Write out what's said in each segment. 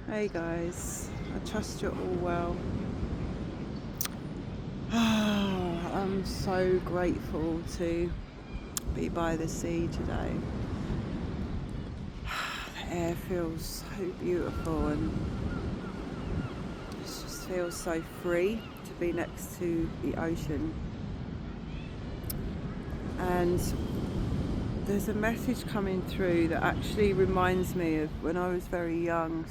Hey guys, I trust you're all well. I'm so grateful to be by the sea today. The air feels so beautiful and it just feels so free to be next to the ocean. And there's a message coming through that actually reminds me of when I was very young.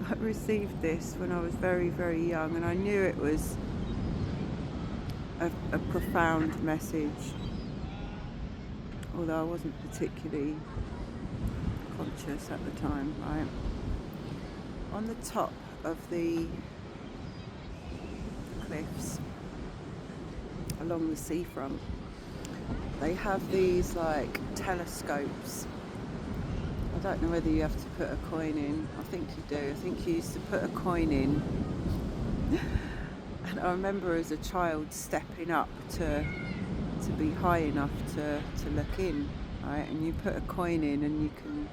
I received this when I was very, very young, and I knew it was a profound message, although I wasn't particularly conscious at the time, right? On the top of the cliffs along the seafront, they have these like telescopes. I don't know whether you have to put a coin in. I think you do. I think you used to put a coin in. And I remember as a child stepping up to be high enough to look in, right? And you put a coin in and you can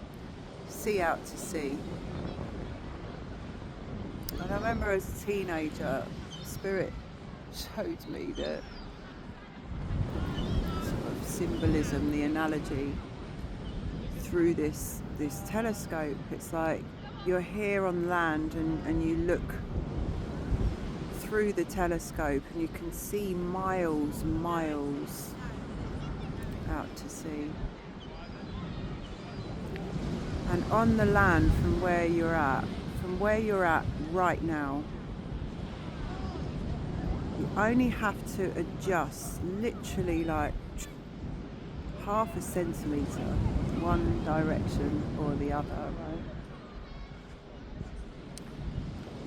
see out to sea. And I remember as a teenager, Spirit showed me the sort of symbolism, the analogy through this telescope. It's like you're here on land and you look through the telescope and you can see miles and miles out to sea. And on the land from where you're at right now, you only have to adjust literally like half a centimetre one direction or the other, right?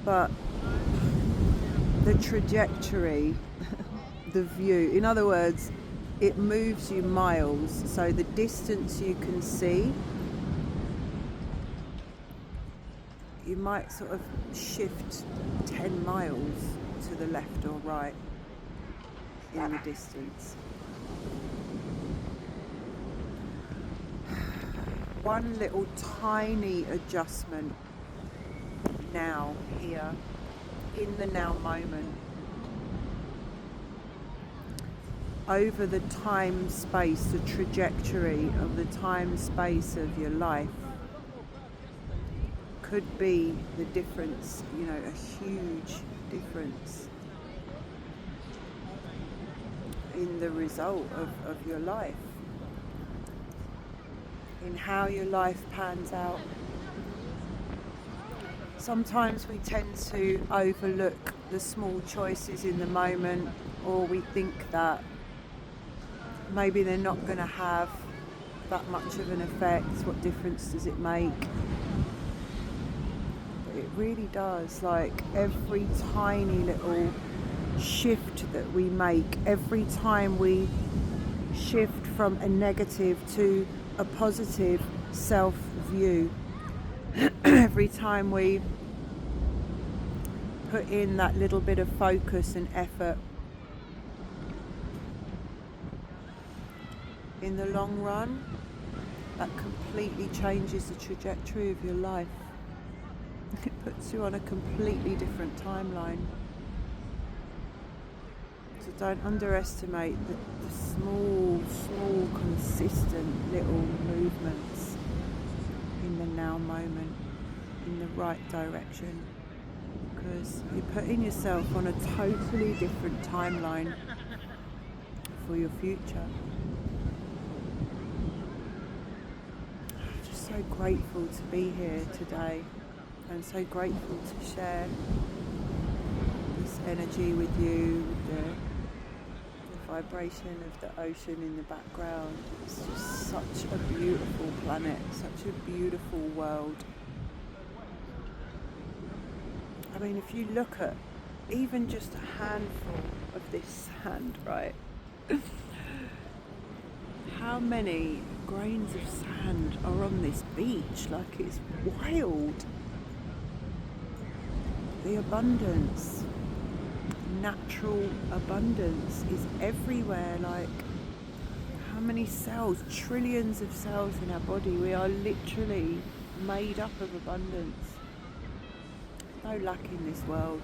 But the trajectory, the view, in other words, it moves you miles, so the distance you can see, you might sort of shift 10 miles to the left or right in the distance. One little tiny adjustment now, here, in the now moment, over the time space, the trajectory of the time space of your life could be the difference, a huge difference in the result of your life, in how your life pans out. Sometimes we tend to overlook the small choices in the moment, or we think that maybe they're not going to have that much of an effect. What difference does it make? But it really does. Like every tiny little shift that we make, every time we shift from a negative to a positive self-view, every time we put in that little bit of focus and effort, in the long run, that completely changes the trajectory of your life. It puts you on a completely different timeline. So don't underestimate the small, consistent little movements in the now moment, in the right direction, because you're putting yourself on a totally different timeline for your future. I'm just so grateful to be here today, and so grateful to share this energy with you, with the vibration of the ocean in the background. It's just such a beautiful planet, such a beautiful world. I mean, if you look at even just a handful of this sand, right? How many grains of sand are on this beach? Like, it's wild. The abundance, natural abundance is everywhere. Like, how many cells, trillions of cells in our body, we are literally made up of abundance. No lack in this world.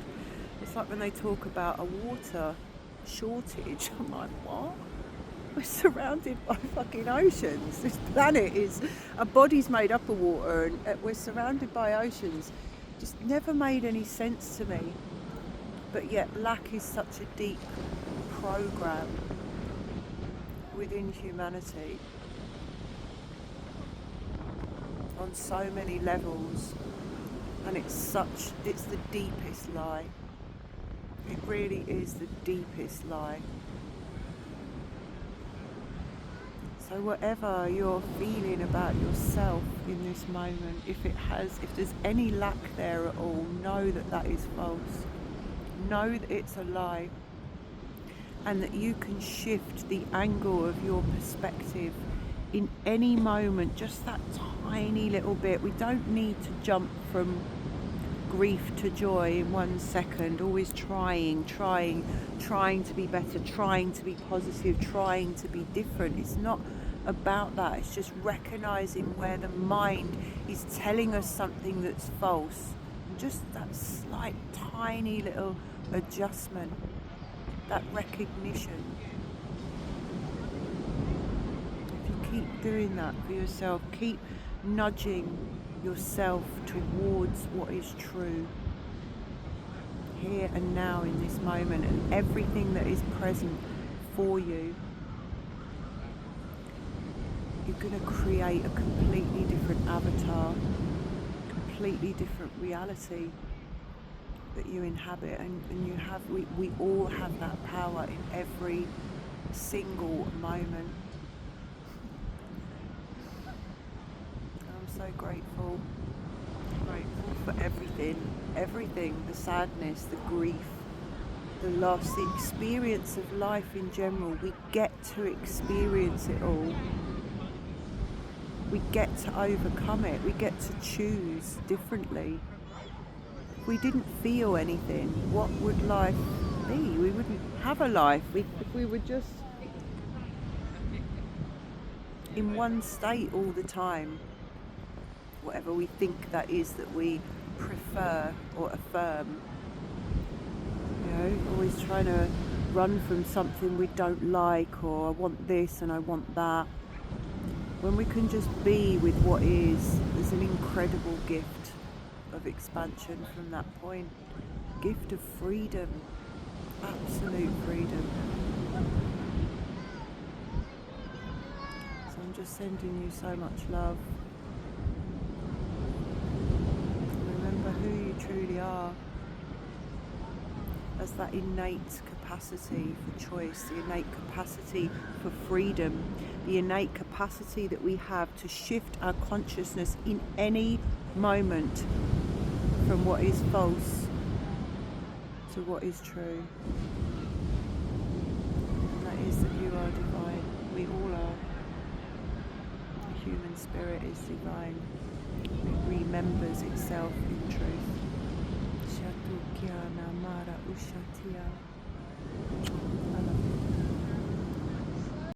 It's like when they talk about a water shortage. I'm like, what? We're surrounded by fucking oceans. This planet is, our body's made up of water, and we're surrounded by oceans. Just never made any sense to me. But yet lack is such a deep program within humanity on so many levels, and it's the deepest lie. It really is the deepest lie. So whatever you're feeling about yourself in this moment, if there's any lack there at all, know that that is false. Know that it's a lie, and that you can shift the angle of your perspective in any moment, just that tiny little bit. We don't need to jump from grief to joy in 1 second, always trying to be better, trying to be positive, trying to be different. It's not about that. It's just recognizing where the mind is telling us something that's false. Just that slight tiny little adjustment, that recognition. If you keep doing that for yourself, keep nudging yourself towards what is true here and now in this moment, and everything that is present for you, you're going to create a completely different avatar, completely different reality that you inhabit, and we all have that power in every single moment. I'm so grateful for everything, the sadness, the grief, the loss, the experience of life in general. We get to experience it all. We get to overcome it. We get to choose differently. If we didn't feel anything, what would life be? We wouldn't have a life. If we were just in one state all the time, whatever we think that is that we prefer or affirm, always trying to run from something we don't like, or I want this and I want that. When we can just be with what is, there's an incredible gift of expansion from that point. Gift of freedom, absolute freedom. So I'm just sending you so much love. Remember who you truly are, as that innate capacity for choice, the innate capacity for freedom, the innate capacity that we have to shift our consciousness in any moment from what is false to what is true. And that is that you are divine. We all are. The human spirit is divine. It remembers itself in truth. Shatu Kia Namara Ushatia.